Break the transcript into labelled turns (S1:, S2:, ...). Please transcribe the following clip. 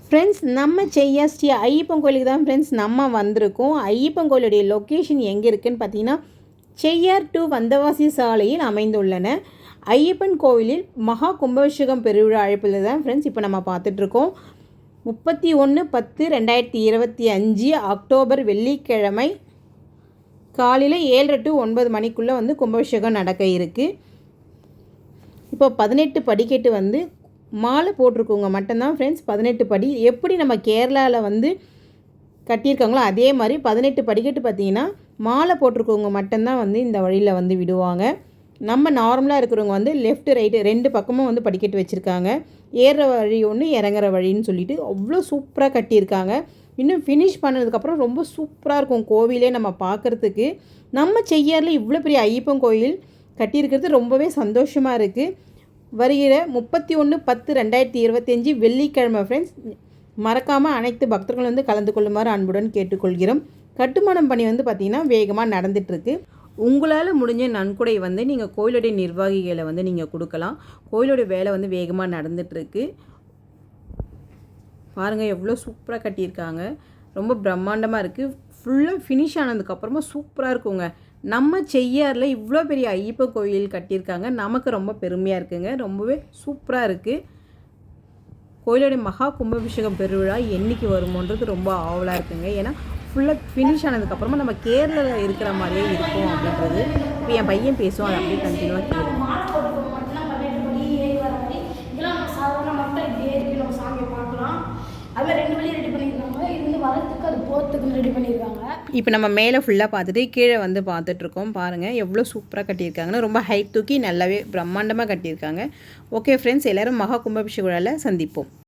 S1: Friends, நம்ம செய்யா ஸ்ரீ ஐயப்பன் கோயிலுக்கு தான் ஃப்ரெண்ட்ஸ் நம்ம வந்திருக்கோம். ஐயப்பன் கோயிலுடைய லொக்கேஷன் எங்கே இருக்குதுன்னு பார்த்தீங்கன்னா, செய்யார் டு வந்தவாசி சாலையில் அமைந்துள்ளன. ஐயப்பன் கோவிலில் மகா கும்பாபிஷேகம் பெருவிழா அழைப்பில் தான் ஃப்ரெண்ட்ஸ் இப்போ நம்ம பார்த்துட்ருக்கோம். 31/10/2025 அக்டோபர் வெள்ளிக்கிழமை காலையில் 7 to 9 மணிக்குள்ளே கும்பாபிஷேகம் நடக்க இருக்குது. இப்போ 18 படிக்கட்டு மாலை போட்டிருக்கவங்க மட்டும்தான் ஃப்ரெண்ட்ஸ் 18 படி. எப்படி நம்ம கேரளாவில் கட்டியிருக்காங்களோ அதே மாதிரி 18 படிக்கட்டு பார்த்திங்கன்னா மாலை போட்டிருக்கவங்க மட்டும்தான் இந்த வழியில் விடுவாங்க. நம்ம நார்மலாக இருக்கிறவங்க லெஃப்ட் ரைட்டு 2 பக்கமும் படிக்கட்டு வச்சுருக்காங்க. ஏறுற வழி ஒன்று, இறங்குற வழின்னு சொல்லிட்டு அவ்வளோ சூப்பராக கட்டியிருக்காங்க. இன்னும் ஃபினிஷ் பண்ணதுக்கப்புறம் ரொம்ப சூப்பராக இருக்கும் கோவிலே நம்ம பார்க்குறதுக்கு. நம்ம செய்யாரில் இவ்வளோ பெரிய ஐயப்பன் கோயில் கட்டியிருக்கிறது ரொம்பவே சந்தோஷமாக இருக்குது. வருகிற 31/10/2025 வெள்ளிக்கிழமை ஃப்ரெண்ட்ஸ், மறக்காமல் அனைத்து பக்தர்களும் கலந்து கொள்ளுமாறு அன்புடன் கேட்டுக்கொள்கிறோம். கட்டுமானம் பணி பார்த்திங்கன்னா வேகமாக நடந்துகிட்ருக்கு. உங்களால் முடிஞ்ச நன்கொடை நீங்கள் கோயிலுடைய நிர்வாகிகளை நீங்கள் கொடுக்கலாம். கோயிலுடைய வேலை வேகமாக நடந்துகிட்ருக்கு. பாருங்கள் எவ்வளோ சூப்பராக கட்டியிருக்காங்க. ரொம்ப பிரம்மாண்டமாக இருக்குது. ஃபுல்லாக ஃபினிஷ் ஆனதுக்கப்புறமா சூப்பராக இருக்குங்க. நம்ம செய்யாரில் இவ்வளோ பெரிய ஐயப்பன் கோயில் கட்டியிருக்காங்க. நமக்கு ரொம்ப பெருமையாக இருக்குங்க. ரொம்பவே சூப்பராக இருக்குது. கோயிலுடைய மகா கும்பாபிஷேகம் பெருவிழா என்றைக்கு வருமோன்றது ரொம்ப ஆவலாக இருக்குங்க. ஏன்னா ஃபுல்லாக ஃபினிஷ் ஆனதுக்கப்புறமா நம்ம கேரளாவில் இருக்கிற மாதிரியே இருக்கும் அப்படின்றது. இப்போ என் பையன் பேசுவான், அதை அப்படியே கண்டினியூவாக கேட்கும். இப்போ நம்ம மேலே ஃபுல்லாக பார்த்துட்டு கீழே பார்த்துட்ருக்கோம். பாருங்கள் எவ்வளோ சூப்பராக கட்டியிருக்காங்கன்னு. ரொம்ப ஹைட் தூக்கி நல்லாவே பிரம்மாண்டமாக கட்டியிருக்காங்க. ஓகே ஃப்ரெண்ட்ஸ், எல்லோரும் மகா கும்பாபிஷேக விழாவில் சந்திப்போம்.